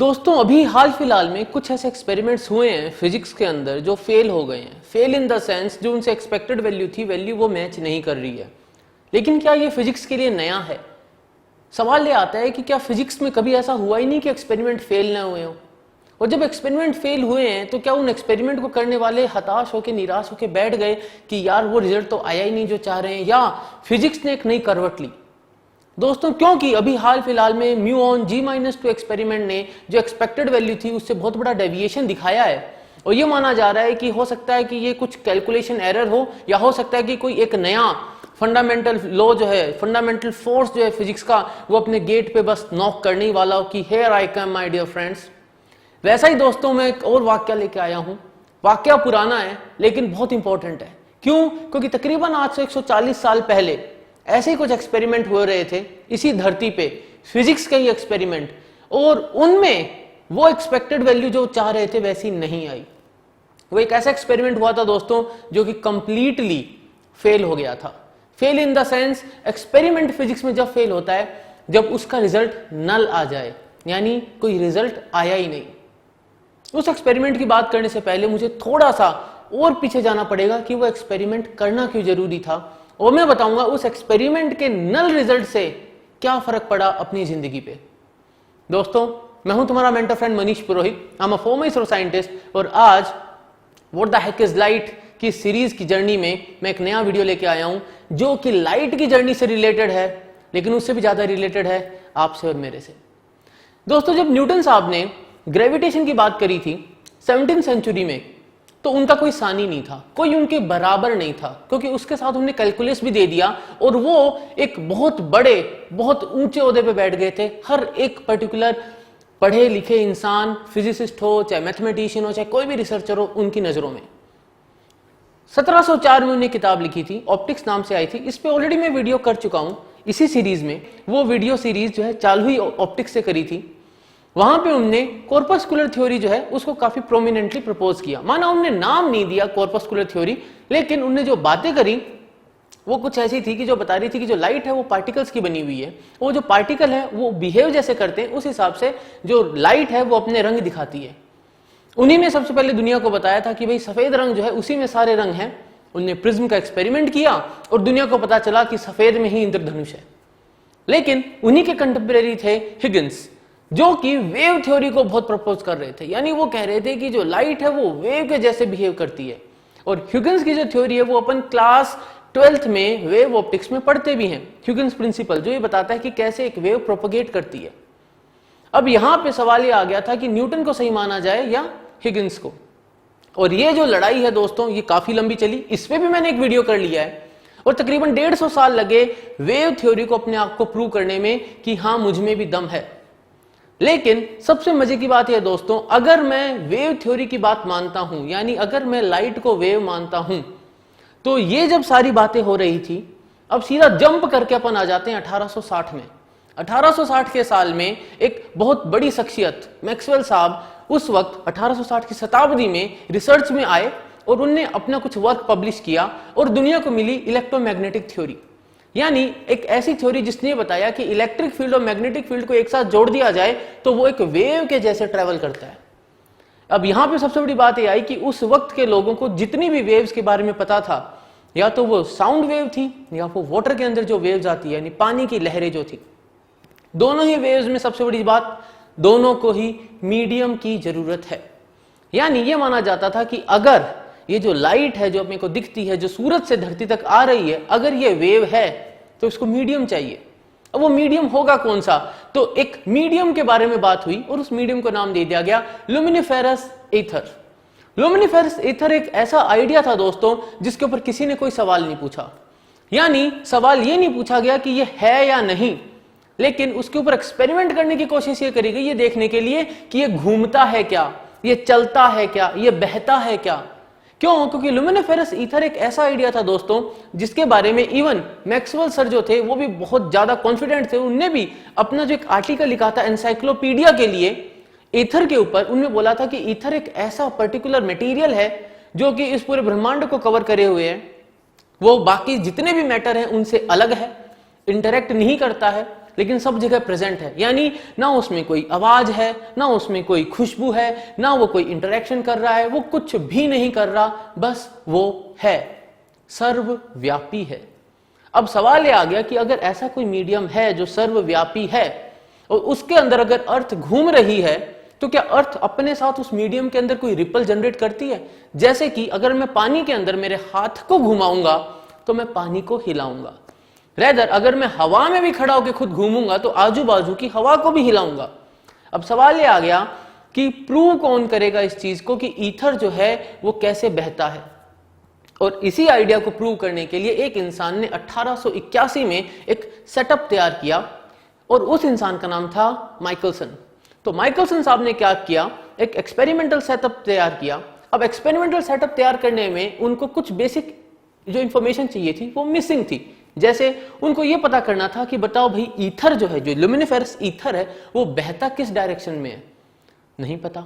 दोस्तों अभी हाल फिलहाल में कुछ ऐसे एक्सपेरिमेंट्स हुए हैं फिजिक्स के अंदर जो फेल हो गए हैं। फेल इन द सेंस जो उनसे एक्सपेक्टेड वैल्यू थी वैल्यू वो मैच नहीं कर रही है। लेकिन क्या ये फिजिक्स के लिए नया है? सवाल ये आता है कि क्या फिजिक्स में कभी ऐसा हुआ ही नहीं कि एक्सपेरिमेंट फेल ना हुए हो? और जब एक्सपेरिमेंट फेल हुए हैं तो क्या उन एक्सपेरिमेंट को करने वाले हताश होकर निराश होकर बैठ गए कि यार वो रिजल्ट तो आया ही नहीं जो चाह रहे हैं, या फिजिक्स ने एक नई करवट ली? दोस्तों क्योंकि अभी हाल फिलहाल में म्यूऑन G-2 एक्सपेरिमेंट ने जो एक्सपेक्टेड वैल्यू थी उससे बहुत बड़ा डेविएशन दिखाया है। और ये माना जा रहा है कि हो सकता है कि ये कुछ कैलकुलेशन एरर हो, या हो सकता है कि कोई एक नया फंडामेंटल लॉ जो है, फंडामेंटल फोर्स जो है फिजिक्स का, वो अपने गेट पे बस नॉक करने ही वाला हो कि here I come my dear friends. वैसा ही दोस्तों मैं एक और वाक्य लेके आया हूं। वाक्य पुराना है लेकिन बहुत इंपॉर्टेंट है। क्यों? क्योंकि तकरीबन आज से 140 साल पहले ऐसे ही कुछ एक्सपेरिमेंट हो रहे थे इसी धरती पे, फिजिक्स के ही एक्सपेरिमेंट, और उनमें वो एक्सपेक्टेड वैल्यू जो चाह रहे थे वैसी नहीं आई। वो एक ऐसा एक्सपेरिमेंट हुआ था दोस्तों जो कि कंप्लीटली फेल हो गया था। Fail in the sense, experiment physics में जब फेल होता है जब उसका रिजल्ट नल आ जाए, यानी कोई रिजल्ट आया ही नहीं। उस एक्सपेरिमेंट की बात करने से पहले मुझे थोड़ा सा और पीछे जाना पड़ेगा कि वो एक्सपेरिमेंट करना क्यों जरूरी था, और मैं बताऊंगा उस एक्सपेरिमेंट के नल रिजल्ट से क्या फर्क पड़ा अपनी जिंदगी पे। दोस्तों मैं हूं तुम्हारा mentor friend Manish Purohit, I am a former ISRO scientist, और आज what the heck is light की सीरीज की जर्नी में मैं एक नया वीडियो लेके आया हूं जो कि लाइट की जर्नी से रिलेटेड है, लेकिन उससे भी ज्यादा रिलेटेड है आपसे और मेरे से। दोस्तों जब न्यूटन साहब ने ग्रेविटेशन की बात करी थी 17वीं सेंचुरी में, तो उनका कोई सानी नहीं था, कोई उनके बराबर नहीं था, क्योंकि उसके साथ उन्होंने कैलकुलस भी दे दिया और वो एक बहुत बड़े, बहुत ऊंचे ओहदे पे बैठ गए थे। हर एक पर्टिकुलर पढ़े लिखे इंसान, फिजिसिस्ट हो चाहे मैथमेटिशियन हो चाहे कोई भी रिसर्चर हो, उनकी नजरों में 1704 में उन्होंने किताब लिखी थी, ऑप्टिक्स नाम से आई थी। इस पे ऑलरेडी मैं वीडियो कर चुका हूं इसी सीरीज में। वो वीडियो सीरीज जो है चालू ही ऑप्टिक्स से करी थी। वहां पे उनने कॉर्पस्कुलर थ्योरी जो है उसको काफी प्रोमिनेंटली प्रपोज किया। माना उन्होंने नाम नहीं दिया कॉर्पस्कुलर थ्योरी, लेकिन उन्होंने जो बातें करी वो कुछ ऐसी थी कि जो बता रही थी कि जो लाइट है वो पार्टिकल्स की बनी हुई है, वो जो पार्टिकल है वो बिहेव जैसे करते हैं उस हिसाब से जो लाइट है वो अपने रंग दिखाती है। उन्हीं ने सबसे पहले दुनिया को बताया था कि भाई सफेद रंग जो है उसी में सारे रंग हैं। उन्होंने प्रिज्म का एक्सपेरिमेंट किया और दुनिया को पता चला कि सफेद में ही इंद्रधनुष है। लेकिन उन्हीं के कंटेम्परेरी थे हिगिंस, जो कि वेव थ्योरी को बहुत प्रपोज कर रहे थे। यानी वो कह रहे थे कि जो लाइट है वो वेव के जैसे बिहेव करती है। और ह्यूगिंस की जो थ्योरी है वो अपन क्लास 12th में वेव ऑप्टिक्स में पढ़ते भी हैं। ह्यूगिंस प्रिंसिपल जो ये बताता है कि कैसे एक वेव प्रोपोगेट करती है। अब यहां पे सवाल ये आ गया था कि न्यूटन को सही माना जाए या हिगिंस को। और ये जो लड़ाई है दोस्तों ये काफी लंबी चली। इस पे भी मैंने एक वीडियो कर लिया है और तकरीबन 150 साल लगे वेव थ्योरी को अपने आप को प्रूव करने में कि हाँ मुझ में भी दम है। लेकिन सबसे मजे की बात यह दोस्तों, अगर मैं वेव थ्योरी की बात मानता हूं, यानी अगर मैं लाइट को वेव मानता हूं, तो ये जब सारी बातें हो रही थी, अब सीधा जंप करके अपन आ जाते हैं 1860 में। 1860 के साल में एक बहुत बड़ी शख्सियत मैक्सवेल साहब उस वक्त 1860 की शताब्दी में रिसर्च में आए और उनने अपना कुछ वर्क पब्लिश किया और दुनिया को मिली इलेक्ट्रोमैग्नेटिक थ्योरी। यानी एक ऐसी थ्योरी जिसने बताया कि इलेक्ट्रिक फील्ड और मैग्नेटिक फील्ड को एक साथ जोड़ दिया जाए तो वो एक वेव के जैसे ट्रेवल करता है। अब यहां पे सबसे बड़ी बात यह आई कि उस वक्त के लोगों को जितनी भी वेव्स के बारे में पता था, या तो वो साउंड वेव थी या वो वाटर के अंदर जो वेव्स आती है यानी पानी की लहरें जो थी, दोनों ही वेव्स में सबसे बड़ी बात, दोनों को ही मीडियम की जरूरत है। यानी ये माना जाता था कि अगर ये जो लाइट है जो अपने को दिखती है, जो सूरज से धरती तक आ रही है, अगर ये वेव है तो इसको मीडियम चाहिए। अब वो मीडियम होगा कौन सा? तो एक मीडियम के बारे में बात हुई और उस मीडियम को नाम दे दिया गया लुमिनिफेरस ईथर। लुमिनिफेरस ईथर एक ऐसा आइडिया था दोस्तों जिसके ऊपर किसी ने कोई सवाल नहीं पूछा। यानी सवाल ये नहीं पूछा गया कि ये है या नहीं, लेकिन उसके ऊपर एक्सपेरिमेंट करने की कोशिश ये करी गई ये देखने के लिए कि ये घूमता है क्या, ये चलता है क्या, ये बहता है क्या। क्यों? क्योंकि लुमिनिफेरस ईथर एक ऐसा आइडिया था दोस्तों जिसके बारे में इवन मैक्सवेल सर जो थे वो भी बहुत ज्यादा कॉन्फिडेंट थे। उनने भी अपना जो एक आर्टिकल लिखा था एनसाइक्लोपीडिया के लिए ईथर के ऊपर, उन्होंने बोला था कि ईथर एक ऐसा पर्टिकुलर मटेरियल है जो कि इस पूरे ब्रह्मांड को कवर करे हुए है। वो बाकी जितने भी मैटर हैं उनसे अलग है, इंटरेक्ट नहीं करता है, लेकिन सब जगह प्रेजेंट है, यानी ना उसमें कोई आवाज है, ना उसमें कोई खुशबू है, ना वो कोई इंटरेक्शन कर रहा है, वो कुछ भी नहीं कर रहा, बस वो है, सर्वव्यापी है। अब सवाल ये आ गया कि अगर ऐसा कोई मीडियम है जो सर्वव्यापी है और उसके अंदर अगर अर्थ घूम रही है, तो क्या अर्थ अपने साथ उस मीडियम के अंदर कोई रिपल जनरेट करती है? जैसे कि अगर मैं पानी के अंदर मेरे हाथ को घुमाऊंगा तो मैं पानी को हिलाऊंगा, रेदर अगर मैं हवा में भी खड़ा होकर खुद घूमूंगा तो आजू बाजू की हवा को भी हिलाऊंगा। अब सवाल ये आ गया कि प्रूव कौन करेगा इस चीज को कि ईथर जो है वो कैसे बहता है। और इसी आइडिया को प्रूव करने के लिए एक इंसान ने 1881 में एक सेटअप तैयार किया और उस इंसान का नाम था माइकलसन। तो माइकलसन साहब ने क्या किया, एक एक्सपेरिमेंटल सेटअप तैयार किया। अब एक्सपेरिमेंटल सेटअप तैयार करने में उनको कुछ बेसिक जो इंफॉर्मेशन चाहिए थी वो मिसिंग थी। जैसे उनको ये पता करना था कि बताओ भाई ईथर जो है, जो ल्यूमिनिफेरस ईथर है, वो बहता किस डायरेक्शन में है, नहीं पता।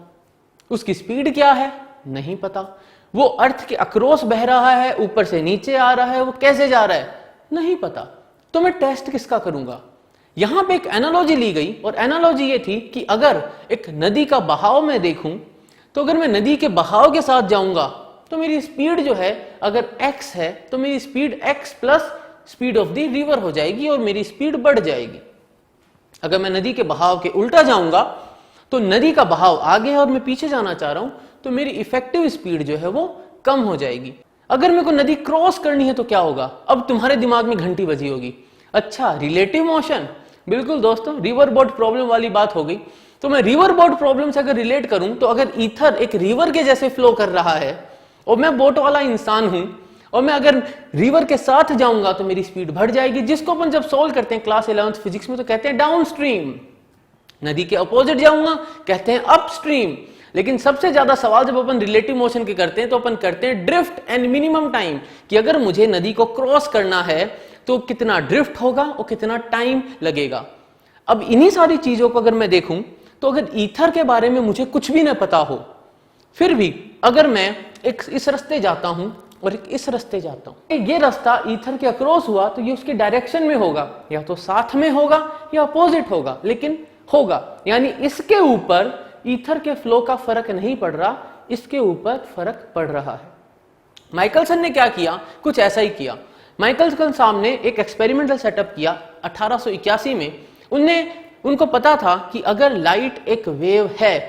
उसकी स्पीड क्या है, नहीं पता। वो अर्थ के अक्रॉस बह रहा है, ऊपर से नीचे आ रहा है, वो कैसे जा रहा है, नहीं पता। तो मैं टेस्ट किसका करूंगा? यहां पे एक एनालॉजी ली गई और एनालॉजी ये थी कि अगर एक नदी का बहाव मैं देखूं तो अगर मैं नदी के बहाव के साथ जाऊंगा तो मेरी स्पीड जो है अगर x है तो मेरी speed x plus speed of the river हो जाएगी और मेरी स्पीड बढ़ जाएगी। अगर मैं नदी के बहाव के उल्टा जाऊंगा तो नदी का बहाव आगे है और मैं पीछे जाना चाह रहा हूं तो मेरी इफेक्टिव स्पीड जो है वो कम हो जाएगी। अगर मेरे को नदी क्रॉस करनी है तो क्या होगा? अब तुम्हारे दिमाग में घंटी बजी होगी, अच्छा रिलेटिव मोशन। बिल्कुल दोस्तों, रिवर बोट प्रॉब्लम वाली बात हो गई। तो मैं रिवर बोट प्रॉब्लम से अगर रिलेट करूं तो अगर ईथर एक रिवर के जैसे फ्लो कर रहा है और मैं बोट वाला इंसान हूं और मैं अगर रिवर के साथ जाऊंगा तो मेरी स्पीड बढ़ जाएगी, जिसको अपन जब सोल्व करते हैं क्लास 11th फिजिक्स में तो कहते हैं डाउन स्ट्रीम। नदी के अपोजिट जाऊंगा कहते हैं अपस्ट्रीम। लेकिन सबसे ज्यादा सवाल जब अपन रिलेटिव मोशन के करते हैं तो अपन करते हैं ड्रिफ्ट एंड मिनिमम टाइम, कि अगर मुझे नदी को क्रॉस करना है तो कितना ड्रिफ्ट होगा और कितना टाइम लगेगा। अब इन्हीं सारी चीजों को अगर मैं देखूं तो अगर ईथर के बारे में मुझे कुछ भी न पता हो, फिर भी अगर मैं एक इस रास्ते जाता हूं और एक इस रास्ते जाता हूं, ये रास्ता ईथर के अक्रॉस हुआ तो ये उसके डायरेक्शन में होगा, या तो साथ में होगा या अपोजिट होगा, लेकिन होगा। यानी इसके ऊपर ईथर के फ्लो का फर्क नहीं पड़ रहा, इसके ऊपर फर्क पड़ रहा है। माइकलसन ने क्या किया, कुछ ऐसा ही किया। माइकलसन साहब ने एक एक्सपेरिमेंटल सेटअप किया 1881 में। उनको पता था कि अगर लाइट एक वेव है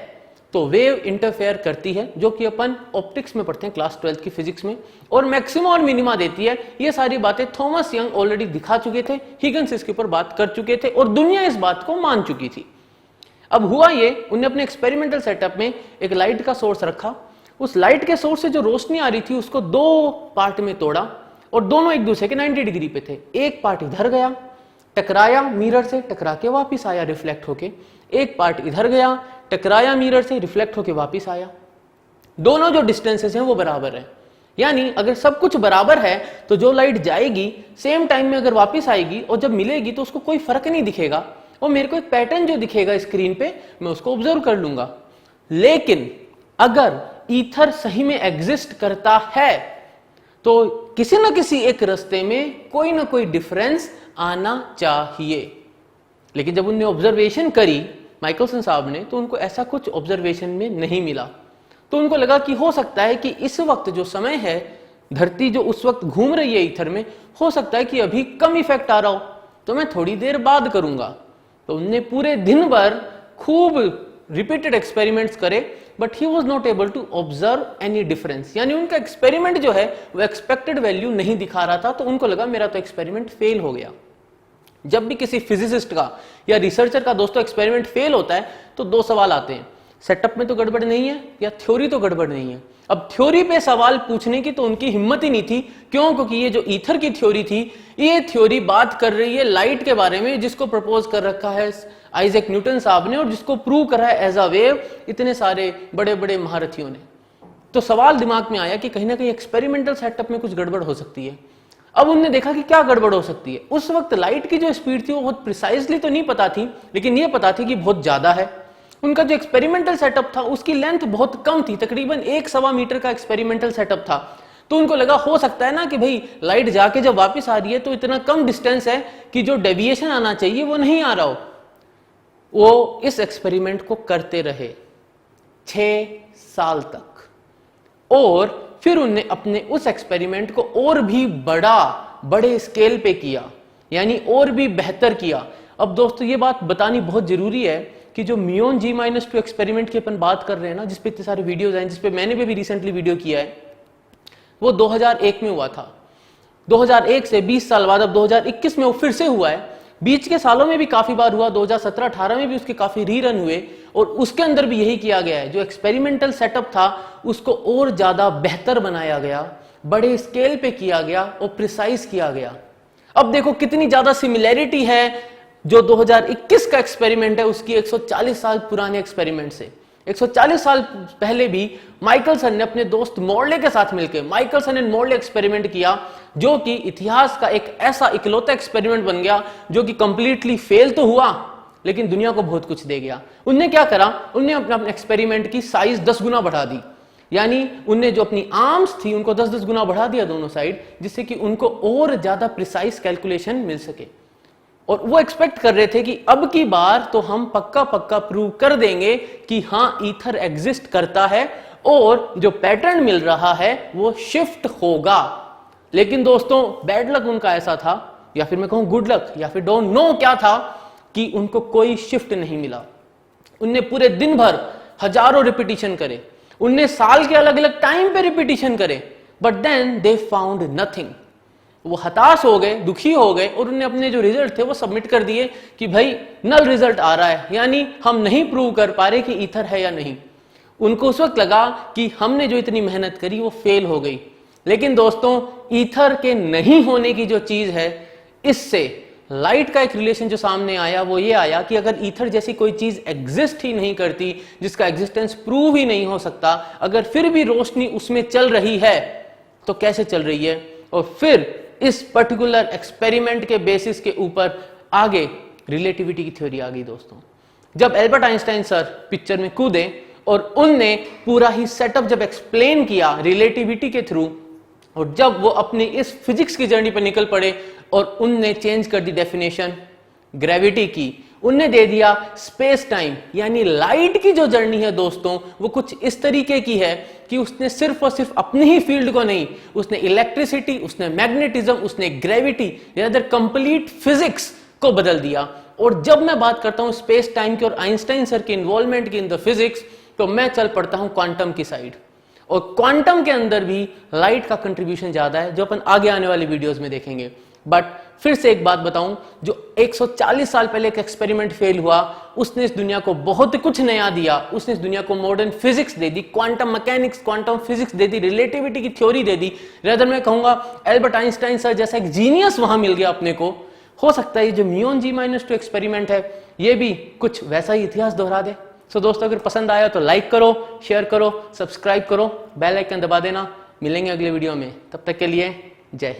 तो वेव इंटरफेयर करती है, जो कि अपन ऑप्टिक्स में पढ़ते हैं क्लास 12th की फिजिक्स में, और मैक्सिमा और मिनिमा देती है। ये सारी बातें थॉमस यंग ऑलरेडी दिखा चुके थे, हिगन्स इसके ऊपर बात कर चुके थे और दुनिया इस बात को मान चुकी थी। अब हुआ ये, उन्हें अपने एक्सपेरिमेंटल सेटअप में एक लाइट का सोर्स रखा। उस लाइट के सोर्स से जो रोशनी आ रही थी उसको दो पार्ट में तोड़ा और दोनों एक दूसरे के 90 डिग्री पे थे। एक पार्ट इधर गया, टकराया मिरर से, टकरा के वापिस आया रिफ्लेक्ट होके। एक पार्ट इधर गया, टकराया मिरर से, रिफ्लेक्ट होके वापिस आया। दोनों जो डिस्टेंसेस हैं वो बराबर है। यानी अगर सब कुछ बराबर है तो जो लाइट जाएगी सेम टाइम में अगर वापिस आएगी और जब मिलेगी तो उसको कोई फर्क नहीं दिखेगा और मेरे को एक पैटर्न जो दिखेगा स्क्रीन पे मैं उसको ऑब्जर्व कर लूंगा। लेकिन अगर ईथर सही में एग्जिस्ट करता है तो किसी ना किसी एक रास्ते में कोई ना कोई डिफरेंस आना चाहिए। लेकिन जब उन्होंने ऑब्जर्वेशन करी माइकलसन साहब ने, तो उनको ऐसा कुछ ऑब्जर्वेशन में नहीं मिला। तो उनको लगा कि हो सकता है कि इस वक्त जो समय है, धरती जो उस वक्त घूम रही है ईथर में, हो सकता है कि अभी कम इफेक्ट आ रहा हो, तो मैं थोड़ी देर बाद करूंगा। तो उन्होंने पूरे दिन भर खूब रिपीटेड एक्सपेरिमेंट्स करे, but he was not able to observe any difference. यानी उनका एक्सपेरिमेंट जो है वो एक्सपेक्टेड वैल्यू नहीं दिखा रहा था। तो उनको लगा मेरा तो एक्सपेरिमेंट फेल हो गया। जब भी किसी फिजिसिस्ट का या रिसर्चर का दोस्तों एक्सपेरिमेंट फेल होता है तो दो सवाल आते हैं, सेटअप में तो गड़बड़ नहीं है या थ्योरी तो गड़बड़ नहीं है। अब थ्योरी पे सवाल पूछने की तो उनकी हिम्मत ही नहीं थी। क्यों? क्योंकि ये जो ईथर की थ्योरी थी, ये थ्योरी बात कर रही है लाइट के बारे में, जिसको प्रपोज कर रखा है आइजैक न्यूटन साहब ने और जिसको प्रूव करा है एज अ वेव इतने सारे बड़े बड़े महारथियों ने। तो सवाल दिमाग में आया कि कहीं ना कहीं एक्सपेरिमेंटल सेटअप में कुछ गड़बड़ हो सकती है। अब उन्होंने देखा कि क्या गड़बड़ हो सकती है। उस वक्त लाइट की जो स्पीड थी वो बहुत प्रिसाइजली तो नहीं पता थी, लेकिन ये पता थी कि बहुत ज्यादा है। उनका जो एक्सपेरिमेंटल सेटअप था उसकी लेंथ बहुत कम थी, तकरीबन 1.25 मीटर का एक्सपेरिमेंटल सेटअप था। तो उनको लगा हो सकता है ना कि भाई लाइट जाके जब वापस आ रही है तो इतना कम डिस्टेंस है कि जो डेविएशन आना चाहिए वो नहीं आ रहा हो। वो इस एक्सपेरिमेंट को करते रहे 6 साल तक, और फिर उनने अपने उस एक्सपेरिमेंट को और भी बड़े स्केल पे किया, यानी और भी बेहतर किया। अब दोस्तों ये बात बतानी बहुत जरूरी है कि जो म्यून G-2 एक्सपेरिमेंट की अपन बात कर रहे हैं ना, जिसपे इतने सारे वीडियोस हैं, जिसपे मैंने भी रिसेंटली वीडियो किया है, वो 2001 में हुआ था। 2001 से 20 साल बाद अब 2021 में वो फिर से हुआ है। बीच के सालों में भी काफी बार हुआ, 2017-18 में भी उसके काफी रीरन हुए, और उसके अंदर भी यही किया गया है। जो एक्सपेरिमेंटल सेटअप था उसको और ज्यादा बेहतर बनाया गया, बड़े स्केल पे किया गया और प्रिसाइज किया गया। अब देखो कितनी ज्यादा सिमिलैरिटी है जो 2021 का एक्सपेरिमेंट है उसकी 140 साल पुराने एक्सपेरिमेंट से। 140 साल पहले भी माइकलसन ने अपने दोस्त मॉर्ले के साथ मिलकर माइकलसन एंड मॉर्ले एक्सपेरिमेंट किया, जो कि इतिहास का एक ऐसा इकलौता एक्सपेरिमेंट बन गया जो कि कंप्लीटली फेल तो हुआ लेकिन दुनिया को बहुत कुछ दे गया। उनने क्या करा, उनने अपने एक्सपेरिमेंट की साइज 10 गुना बढ़ा दी, यानी उनने जो अपनी आर्म्स थी उनको 10-10 गुना बढ़ा दिया दोनों साइड, जिससे कि उनको और ज्यादा प्रिसाइज कैलकुलेशन मिल सके। और वो एक्सपेक्ट कर रहे थे कि अब की बार तो हम पक्का प्रूव कर देंगे कि हाँ ईथर एग्जिस्ट करता है और जो पैटर्न मिल रहा है वो शिफ्ट होगा। लेकिन दोस्तों बैड लक उनका ऐसा था, या फिर मैं कहूं गुड लक, या फिर डोंट नो क्या था, कि उनको कोई शिफ्ट नहीं मिला। उनने पूरे दिन भर हजारों रिपीटिशन करे, उनने साल के अलग अलग टाइम पे रिपीटिशन करे, but then they found nothing. वो हताश हो गए, दुखी हो गए, और उन्होंने अपने जो रिजल्ट थे वो सबमिट कर दिए कि भाई नल रिजल्ट आ रहा है, यानी हम नहीं प्रूव कर पा रहे कि ईथर है या नहीं। उनको उस वक्त लगा कि हमने जो इतनी मेहनत करी वो फेल हो गई। लेकिन दोस्तों ईथर के नहीं होने की जो चीज है, इससे लाइट का एक रिलेशन जो सामने आया वो ये आया कि अगर ईथर जैसी कोई चीज एग्जिस्ट ही नहीं करती, जिसका एग्जिस्टेंस प्रूव ही नहीं हो सकता, अगर फिर भी रोशनी उसमें चल रही है तो कैसे चल रही है। और फिर इस पर्टिकुलर एक्सपेरिमेंट के बेसिस के ऊपर आगे रिलेटिविटी की थ्योरी आ गई दोस्तों। जब एल्बर्ट आइंस्टाइन सर पिक्चर में कूदे और उनने पूरा ही सेटअप जब एक्सप्लेन किया रिलेटिविटी के थ्रू, और जब वो अपनी इस फिजिक्स की जर्नी पर निकल पड़े और उनने चेंज कर दी डेफिनेशन ग्रेविटी की, उनने दे दिया स्पेस टाइम, यानी लाइट की जो जर्नी है दोस्तों वो कुछ इस तरीके की है कि उसने सिर्फ और सिर्फ अपनी ही फील्ड को नहीं, उसने इलेक्ट्रिसिटी, उसने मैग्नेटिज्म, उसने ग्रेविटी, यानी कंप्लीट फिजिक्स को बदल दिया। और जब मैं बात करता हूं स्पेस टाइम की और आइंस्टाइन सर की इन्वॉल्वमेंट की इन द फिजिक्स, तो मैं चल पड़ता हूं क्वांटम की साइड, और क्वांटम के अंदर भी लाइट का कंट्रीब्यूशन ज्यादा है, जो अपन आगे आने वाली वीडियोस में देखेंगे। बट फिर से एक बात बताऊं, जो 140 साल पहले एक एक्सपेरिमेंट फेल हुआ, उसने इस दुनिया को बहुत कुछ नया दिया। उसने इस दुनिया को मॉडर्न फिजिक्स दे दी, क्वांटम मैकेनिक्स, क्वांटम फिजिक्स दे दी, रिलेटिविटी की थ्योरी दे दी। रेदर मैं कहूंगा एल्बर्ट आइंस्टाइन सर जैसा एक जीनियस वहां मिल गया अपने को। हो सकता है ये जो म्यून G-2 एक्सपेरिमेंट है ये भी कुछ वैसा ही इतिहास दोहरा दे। सो दोस्तों अगर पसंद आया तो लाइक करो, शेयर करो, सब्सक्राइब करो, बेल आइकन दबा देना। मिलेंगे अगले वीडियो में, तब तक के लिए जय हिंद।